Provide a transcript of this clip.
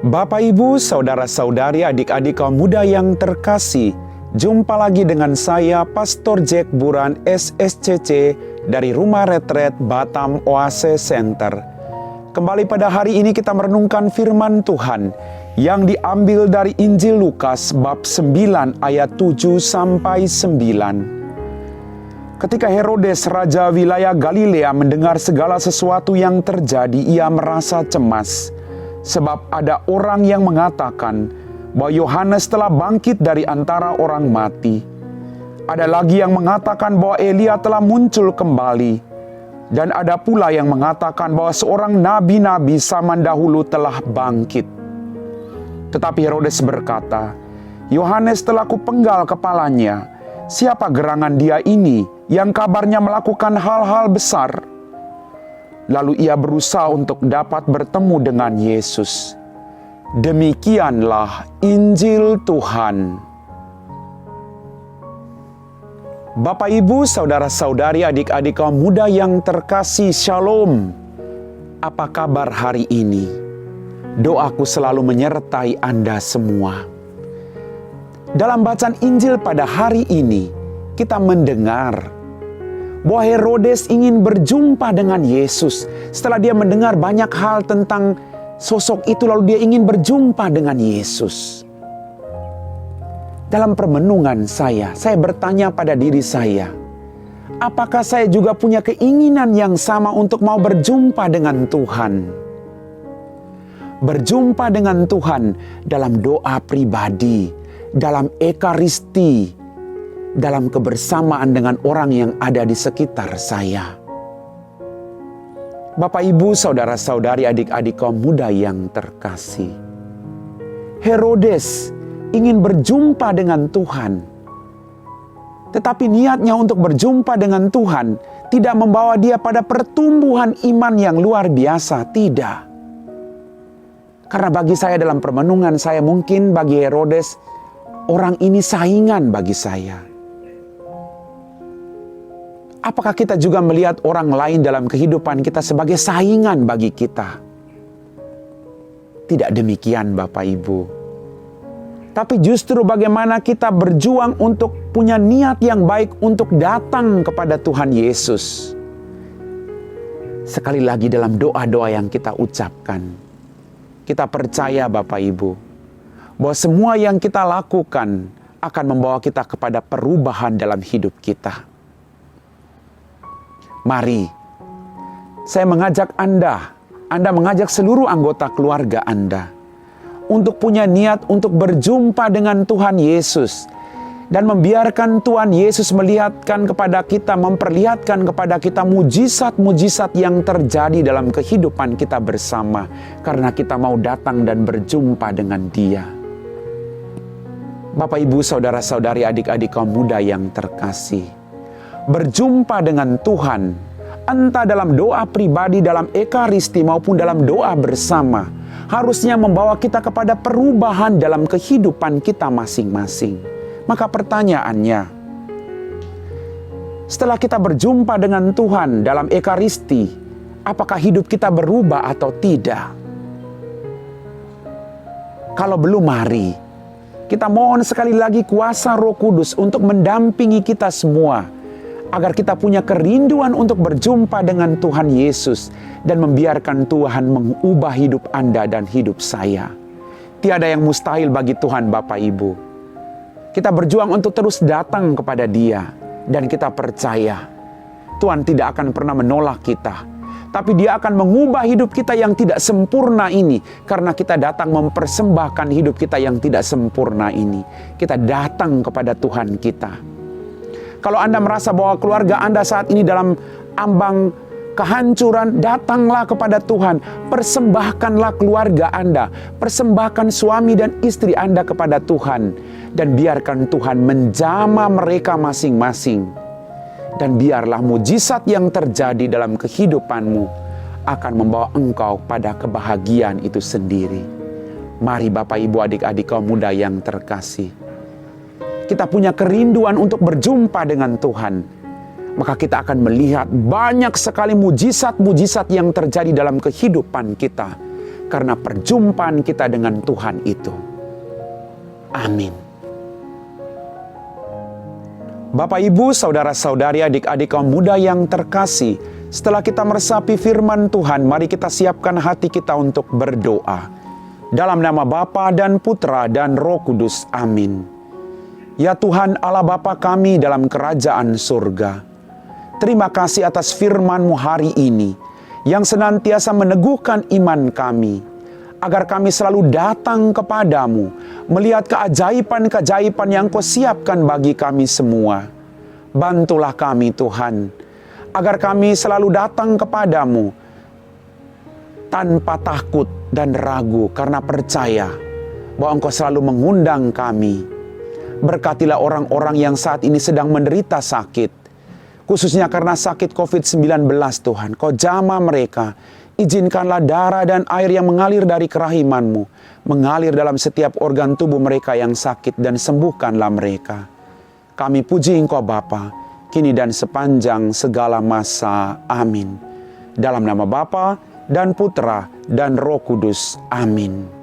Bapak, Ibu, saudara-saudari, adik-adik kaum muda yang terkasih, jumpa lagi dengan saya, Pastor Jack Buran, SSCC, dari Rumah Retret Batam Oase Center. Kembali pada hari ini kita merenungkan firman Tuhan yang diambil dari Injil Lukas bab 9 ayat 7-9. Ketika Herodes, raja wilayah Galilea, mendengar segala sesuatu yang terjadi, ia merasa cemas. Sebab ada orang yang mengatakan bahwa Yohanes telah bangkit dari antara orang mati. Ada lagi yang mengatakan bahwa Elia telah muncul kembali. Dan ada pula yang mengatakan bahwa seorang nabi-nabi zaman dahulu telah bangkit. Tetapi Herodes berkata, Yohanes telah kupenggal kepalanya. Siapa gerangan dia ini yang kabarnya melakukan hal-hal besar? Lalu ia berusaha untuk dapat bertemu dengan Yesus. Demikianlah Injil Tuhan. Bapak, Ibu, saudara-saudari, adik-adik kaum muda yang terkasih, Shalom. Apa kabar hari ini? Doaku selalu menyertai Anda semua. Dalam bacaan Injil pada hari ini, kita mendengar bahwa Herodes ingin berjumpa dengan Yesus. Setelah dia mendengar banyak hal tentang sosok itu, lalu dia ingin berjumpa dengan Yesus. Dalam permenungan saya bertanya pada diri saya, apakah saya juga punya keinginan yang sama untuk mau berjumpa dengan Tuhan? Berjumpa dengan Tuhan dalam doa pribadi, dalam ekaristi, dalam kebersamaan dengan orang yang ada di sekitar saya. Bapak, Ibu, saudara-saudari, adik-adik kaum muda yang terkasih, Herodes ingin berjumpa dengan Tuhan. Tetapi niatnya untuk berjumpa dengan Tuhan tidak membawa dia pada pertumbuhan iman yang luar biasa, tidak. Karena bagi saya dalam permenungan saya, mungkin bagi Herodes, orang ini saingan bagi saya. Apakah kita juga melihat orang lain dalam kehidupan kita sebagai saingan bagi kita? Tidak demikian, Bapak Ibu. Tapi justru bagaimana kita berjuang untuk punya niat yang baik untuk datang kepada Tuhan Yesus. Sekali lagi dalam doa-doa yang kita ucapkan, kita percaya, Bapak Ibu, bahwa semua yang kita lakukan akan membawa kita kepada perubahan dalam hidup kita. Mari, saya mengajak Anda mengajak seluruh anggota keluarga Anda untuk punya niat untuk berjumpa dengan Tuhan Yesus dan membiarkan Tuhan Yesus memperlihatkan kepada kita mujizat-mujizat yang terjadi dalam kehidupan kita bersama karena kita mau datang dan berjumpa dengan Dia. Bapak, Ibu, saudara-saudari, adik-adik kaum muda yang terkasih, berjumpa dengan Tuhan, entah dalam doa pribadi, dalam ekaristi maupun dalam doa bersama, harusnya membawa kita kepada perubahan dalam kehidupan kita masing-masing. Maka pertanyaannya, setelah kita berjumpa dengan Tuhan dalam ekaristi, apakah hidup kita berubah atau tidak? Kalau belum, mari kita mohon sekali lagi kuasa Roh Kudus untuk mendampingi kita semua, agar kita punya kerinduan untuk berjumpa dengan Tuhan Yesus dan membiarkan Tuhan mengubah hidup Anda dan hidup saya. Tiada yang mustahil bagi Tuhan, Bapak Ibu. Kita berjuang untuk terus datang kepada Dia dan kita percaya Tuhan tidak akan pernah menolak kita. Tapi Dia akan mengubah hidup kita yang tidak sempurna ini karena kita datang mempersembahkan hidup kita yang tidak sempurna ini. Kita datang kepada Tuhan kita. Kalau Anda merasa bahwa keluarga Anda saat ini dalam ambang kehancuran, datanglah kepada Tuhan. Persembahkanlah keluarga Anda. Persembahkan suami dan istri Anda kepada Tuhan. Dan biarkan Tuhan menjamah mereka masing-masing. Dan biarlah mujizat yang terjadi dalam kehidupanmu akan membawa engkau pada kebahagiaan itu sendiri. Mari Bapak, Ibu, adik-adik kaum muda yang terkasih, kita punya kerinduan untuk berjumpa dengan Tuhan, maka kita akan melihat banyak sekali mujizat-mujizat yang terjadi dalam kehidupan kita. karena perjumpaan kita dengan Tuhan itu. Amin. Bapak, Ibu, saudara-saudari, adik-adik kaum muda yang terkasih, setelah kita meresapi firman Tuhan, mari kita siapkan hati kita untuk berdoa. Dalam nama Bapa dan Putra dan Roh Kudus. Amin. Ya Tuhan Allah Bapa kami dalam kerajaan surga, terima kasih atas firman-Mu hari ini, yang senantiasa meneguhkan iman kami, agar kami selalu datang kepadamu, melihat keajaiban-keajaiban yang Kau siapkan bagi kami semua. Bantulah kami Tuhan, agar kami selalu datang kepadamu, tanpa takut dan ragu, karena percaya bahwa Engkau selalu mengundang kami. Berkatilah orang-orang yang saat ini sedang menderita sakit, khususnya karena sakit COVID-19 Tuhan. Kau jamah mereka. Izinkanlah darah dan air yang mengalir dari kerahiman-Mu mengalir dalam setiap organ tubuh mereka yang sakit, dan sembuhkanlah mereka. Kami puji Engkau Bapa, kini dan sepanjang segala masa. Amin. Dalam nama Bapa dan Putra dan Roh Kudus. Amin.